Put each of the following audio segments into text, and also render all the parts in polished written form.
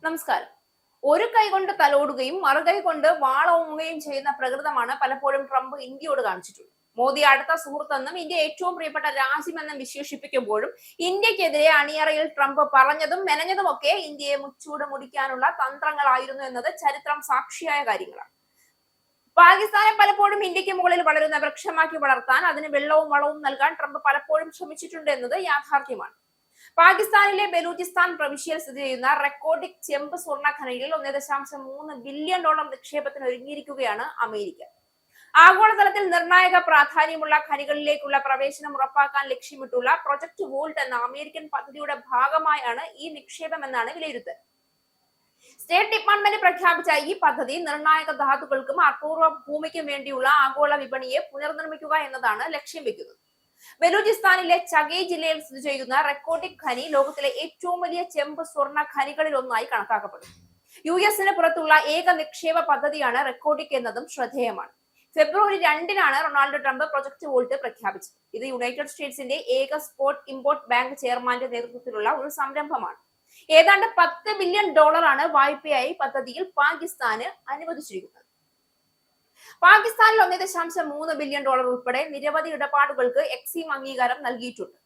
നമസ്കാരം. ഒരു കൈ കൊണ്ട് തലോടുകയും മറുകൈ കൊണ്ട് വാളോങ്ങുകയും ചെയ്യുന്ന പ്രകൃതമാണ് പലപ്പോഴും ട്രംപ് ഇന്ത്യയോട് കാണിച്ചിട്ടുള്ളത്. മോദി അടുത്ത സുഹൃത്തെന്നും ഇന്ത്യ ഏറ്റവും പ്രിയപ്പെട്ട രാജ്യമെന്നും വിശേഷിപ്പിക്കുമ്പോഴും ഇന്ത്യക്കെതിരെ അണിയറയിൽ ട്രംപ് പറഞ്ഞതും മെനഞ്ഞതുമൊക്കെ ഇന്ത്യയെ മുച്ചൂട് മുടിക്കാനുള്ള തന്ത്രങ്ങളായിരുന്നു എന്നത് ചരിത്രം സാക്ഷിയായ കാര്യങ്ങളാണ്. പാകിസ്ഥാനെ പലപ്പോഴും ഇന്ത്യക്ക് മുകളിൽ വളരുന്ന വൃക്ഷമാക്കി വളർത്താൻ അതിന് വെള്ളവും വളവും നൽകാൻ ട്രംപ് പലപ്പോഴും ശ്രമിച്ചിട്ടുണ്ട് എന്നത് യാഥാർത്ഥ്യമാണ്. പാകിസ്ഥാനിലെ ബലൂചിസ്ഥാൻ പ്രവിശ്യയിൽ സ്ഥിതി ചെയ്യുന്ന റെക്കോർഡിക് ചെമ്പ് സ്വർണ്ണ ഖനിയിൽ 1.3 ബില്യൺ ഡോളർ നിക്ഷേപത്തിന് ഒരുങ്ങിയിരിക്കുകയാണ് അമേരിക്ക. ആഗോളതലത്തിൽ നിർണായക പ്രാധാന്യമുള്ള ഖനികളിലേക്കുള്ള പ്രവേശനം ഉറപ്പാക്കാൻ ലക്ഷ്യമിട്ടുള്ള പ്രൊജക്ട് വോൾട്ട് എന്ന അമേരിക്കൻ പദ്ധതിയുടെ ഭാഗമായാണ് ഈ നിക്ഷേപമെന്നാണ് വിലയിരുത്തൽ. സ്റ്റേറ്റ് ഡിപ്പാർട്ട്മെന്റ് പ്രഖ്യാപിച്ച ഈ പദ്ധതി നിർണായക ധാതുക്കൾക്കും അപൂർവ ഭൂമിക്കും വേണ്ടിയുള്ള ആഗോള വിപണിയെ പുനർനിർമ്മിക്കുക എന്നതാണ് ലക്ഷ്യം വെക്കുന്നത്. ബലൂചിസ്ഥാനിലെ ചഗേ ജില്ലയിൽ സ്ഥിതി ചെയ്യുന്ന റെക്കോർഡിക് ഖനി ലോകത്തിലെ ഏറ്റവും വലിയ ചെമ്പ് സ്വർണ്ണ ഖനികളിൽ ഒന്നായി കണക്കാക്കപ്പെടുന്നു. യുഎസിന് പുറത്തുള്ള ഏക നിക്ഷേപ പദ്ധതിയാണ് റെക്കോർഡിക് എന്നതും ശ്രദ്ധേയമാണ്. ഫെബ്രുവരി 2-നാണ് ഡൊണാൾഡ് ട്രംപ് പ്രൊജക്ട് വോൾട്ട് പ്രഖ്യാപിച്ചത്. ഇത് യുണൈറ്റഡ് സ്റ്റേറ്റ്സിന്റെ ഏക സ്പോട്ട് ഇമ്പോർട്ട് ബാങ്ക് ചെയർമാന്റെ നേതൃത്വത്തിലുള്ള ഒരു സംരംഭമാണ്. ഏതാണ്ട് 10 ബില്യൺ ഡോളറാണ് വായ്പയായി പദ്ധതിയിൽ പാകിസ്ഥാന് അനുവദിച്ചിരിക്കുന്നത്. പാകിസ്ഥാനിൽ 1.3 ബില്യൺ ഡോളർ ഉൾപ്പെടെ നിരവധി ഇടപാടുകൾക്ക് എക്സിം അംഗീകാരം നൽകിയിട്ടുണ്ട്.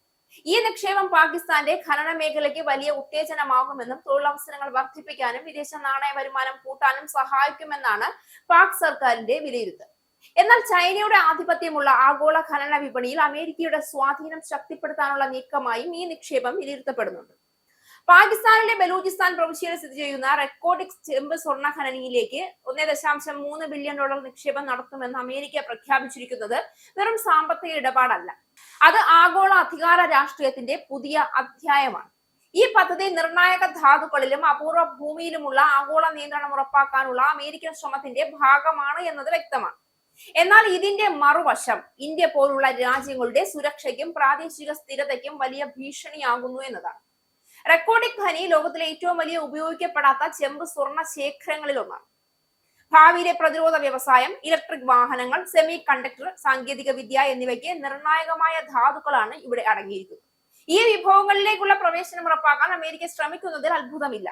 ഈ നിക്ഷേപം പാകിസ്ഥാന്റെ ഖനന മേഖലയ്ക്ക് വലിയ ഉത്തേജനമാകുമെന്നും തൊഴിലവസരങ്ങൾ വർദ്ധിപ്പിക്കാനും വിദേശ നാണയ വരുമാനം കൂട്ടാനും സഹായിക്കുമെന്നാണ് പാക് സർക്കാരിന്റെ വിലയിരുത്തൽ. എന്നാൽ ചൈനയുടെ ആധിപത്യമുള്ള ആഗോള ഖനന വിപണിയിൽ അമേരിക്കയുടെ സ്വാധീനം ശക്തിപ്പെടുത്താനുള്ള നീക്കമായും ഈ നിക്ഷേപം വിലയിരുത്തപ്പെടുന്നുണ്ട്. പാകിസ്ഥാനിലെ ബലൂചിസ്ഥാൻ പ്രവിശ്യയിൽ സ്ഥിതി ചെയ്യുന്ന റെക്കോർഡിക് ചെമ്പ് സ്വർണ്ണ ഖനനിയിലേക്ക് 1.3 ബില്യൺ ഡോളർ നിക്ഷേപം നടത്തുമെന്ന് അമേരിക്ക പ്രഖ്യാപിച്ചിരിക്കുന്നത് വെറും സാമ്പത്തിക ഇടപാടല്ല. അത് ആഗോള അധികാര രാഷ്ട്രീയത്തിന്റെ പുതിയ അധ്യായമാണ്. ഈ പദ്ധതി നിർണായക ധാതുക്കളിലും അപൂർവ ഭൂമിയിലുമുള്ള ആഗോള നിയന്ത്രണം ഉറപ്പാക്കാനുള്ള അമേരിക്കൻ ശ്രമത്തിന്റെ ഭാഗമാണ് എന്നത് വ്യക്തമാണ്. എന്നാൽ ഇതിന്റെ മറുവശം ഇന്ത്യ പോലുള്ള രാജ്യങ്ങളുടെ സുരക്ഷയ്ക്കും പ്രാദേശിക സ്ഥിരതയ്ക്കും വലിയ ഭീഷണിയാകുന്നു എന്നതാണ്. റെക്കോർഡിക് ഖനി ലോകത്തിലെ ഏറ്റവും വലിയ ഉപയോഗിക്കപ്പെടാത്ത ചെമ്പ് സ്വർണ്ണ ശേഖരങ്ങളിൽ ഒന്നാണ്. ഭാവിയിലെ പ്രതിരോധ വ്യവസായം, ഇലക്ട്രിക് വാഹനങ്ങൾ, സെമി കണ്ടക്ടർ സാങ്കേതിക വിദ്യ എന്നിവയ്ക്ക് നിർണായകമായ ധാതുക്കളാണ് ഇവിടെ അടങ്ങിയിരിക്കുന്നത്. ഈ വിഭവങ്ങളിലേക്കുള്ള പ്രവേശനം ഉറപ്പാക്കാൻ അമേരിക്ക ശ്രമിക്കുന്നതിൽ അത്ഭുതമില്ല.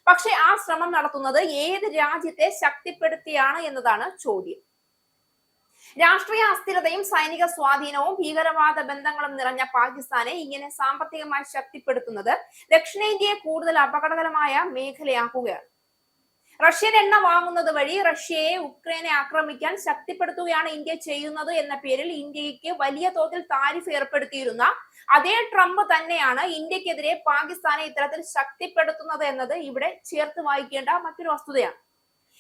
പക്ഷേ ആ ശ്രമം നടത്തുന്നത് ഏത് രാജ്യത്തെ ശക്തിപ്പെടുത്തിയാണ് എന്നതാണ് ചോദ്യം. രാഷ്ട്രീയ അസ്ഥിരതയും സൈനിക സ്വാധീനവും ഭീകരവാദ ബന്ധങ്ങളും നിറഞ്ഞ പാകിസ്ഥാനെ ഇങ്ങനെ സാമ്പത്തികമായി ശക്തിപ്പെടുത്തുന്നത് ദക്ഷിണേന്ത്യയെ കൂടുതൽ അപകടകരമായ മേഖലയാക്കുകയാണ്. റഷ്യൻ എണ്ണ വാങ്ങുന്നത് വഴി റഷ്യയെ ഉക്രൈനെ ആക്രമിക്കാൻ ശക്തിപ്പെടുത്തുകയാണ് ഇന്ത്യ ചെയ്യുന്നത് എന്ന പേരിൽ ഇന്ത്യക്ക് വലിയ തോതിൽ താരിഫ് ഏർപ്പെടുത്തിയിരുന്ന അതേ ട്രംപ് തന്നെയാണ് ഇന്ത്യക്കെതിരെ പാകിസ്ഥാനെ ഇത്തരത്തിൽ ശക്തിപ്പെടുത്തുന്നത് എന്നത് ഇവിടെ ചേർത്ത് വായിക്കേണ്ട മറ്റൊരു വസ്തുതയാണ്.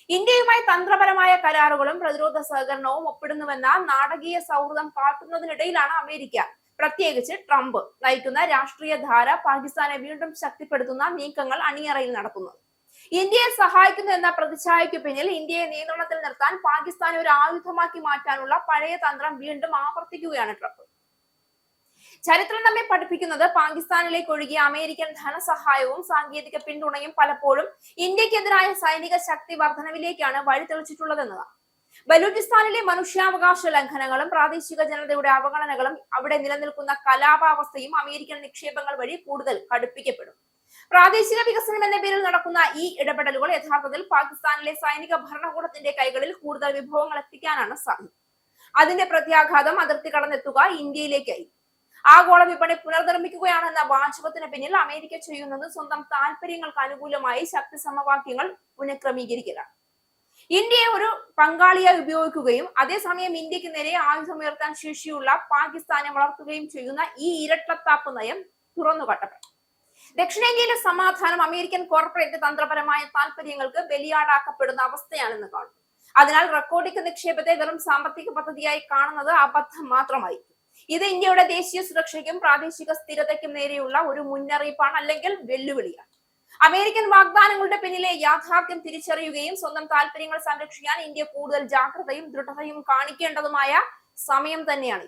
ഇന്ത്യയുമായി തന്ത്രപരമായ കരാറുകളും പ്രതിരോധ സഹകരണവും ഒപ്പിടുന്നുവെന്ന നാടകീയ സൗഹൃദം കാട്ടുന്നതിനിടയിലാണ് അമേരിക്ക, പ്രത്യേകിച്ച് ട്രംപ് നയിക്കുന്ന രാഷ്ട്രീയ ധാര പാകിസ്ഥാനെ വീണ്ടും ശക്തിപ്പെടുത്തുന്ന നീക്കങ്ങൾ അണിയറയിൽ നടത്തുന്നത്. ഇന്ത്യയെ സഹായിക്കുന്നു എന്ന പ്രതിച്ഛായയ്ക്ക് പിന്നിൽ ഇന്ത്യയെ നിയന്ത്രണത്തിൽ നിർത്താൻ പാകിസ്ഥാനെ ഒരു ആയുധമാക്കി മാറ്റാനുള്ള പഴയ തന്ത്രം വീണ്ടും ആവർത്തിക്കുകയാണ് ട്രംപ്. ചരിത്രം നമ്മെ പഠിപ്പിക്കുന്നത് പാകിസ്ഥാനിലേക്ക് ഒഴുകിയ അമേരിക്കൻ ധനസഹായവും സാങ്കേതിക പിന്തുണയും പലപ്പോഴും ഇന്ത്യക്കെതിരായ സൈനിക ശക്തി വർധനവിലേക്കാണ് വഴിതെളിച്ചിട്ടുള്ളതെന്നതാണ്. ബലൂചിസ്ഥാനിലെ മനുഷ്യാവകാശ ലംഘനങ്ങളും പ്രാദേശിക ജനതയുടെ അവഗണനകളും അവിടെ നിലനിൽക്കുന്ന കലാപാവസ്ഥയും അമേരിക്കൻ നിക്ഷേപങ്ങൾ വഴി കൂടുതൽ കടുപ്പിക്കപ്പെടും. പ്രാദേശിക വികസനം എന്ന പേരിൽ നടക്കുന്ന ഈ ഇടപെടലുകൾ യഥാർത്ഥത്തിൽ പാകിസ്ഥാനിലെ സൈനിക ഭരണകൂടത്തിന്റെ കൈകളിൽ കൂടുതൽ വിഭവങ്ങൾ എത്തിക്കാനാണ് സാധ്യത. അതിന്റെ പ്രത്യാഘാതം അതിർത്തി കടന്നെത്തുക ഇന്ത്യയിലേക്കായി. ആഗോള വിപണി പുനർനിർമ്മിക്കുകയാണെന്ന വാചകത്തിന് പിന്നിൽ അമേരിക്ക ചെയ്യുന്നത് സ്വന്തം താല്പര്യങ്ങൾക്ക് അനുകൂലമായി ശക്തി സമവാക്യങ്ങൾ പുനഃക്രമീകരിക്കലാണ്. ഇന്ത്യയെ ഒരു പങ്കാളിയായി ഉപയോഗിക്കുകയും അതേസമയം ഇന്ത്യക്ക് നേരെ ആയുധമുയർത്താൻ ശേഷിയുള്ള പാകിസ്ഥാനെ വളർത്തുകയും ചെയ്യുന്ന ഈ ഇരട്ടത്താപ്പ് നയം തുറന്നുകാട്ടപ്പെടും. ദക്ഷിണേന്ത്യയിലെ സമാധാനം അമേരിക്കൻ കോർപ്പറേറ്റ് തന്ത്രപരമായ താല്പര്യങ്ങൾക്ക് ബലിയാടാക്കപ്പെടുന്ന അവസ്ഥയാണെന്ന് കാണുന്നു. അതിനാൽ റെക്കോർഡിക് നിക്ഷേപത്തെ വെറും സാമ്പത്തിക പദ്ധതിയായി കാണുന്നത് അബദ്ധം മാത്രമായിരിക്കും. ഇത് ഇന്ത്യയുടെ ദേശീയ സുരക്ഷയ്ക്കും പ്രാദേശിക സ്ഥിരതയ്ക്കും നേരെയുള്ള ഒരു മുന്നറിയിപ്പാണ്, അല്ലെങ്കിൽ വെല്ലുവിളിയാണ്. അമേരിക്കൻ വാഗ്ദാനങ്ങളുടെ പിന്നിലെ യാഥാർത്ഥ്യം തിരിച്ചറിയുകയും സ്വന്തം താല്പര്യങ്ങൾ സംരക്ഷിക്കാൻ ഇന്ത്യ കൂടുതൽ ജാഗ്രതയും ദൃഢതയും കാണിക്കേണ്ടതുമായ സമയം തന്നെയാണ്.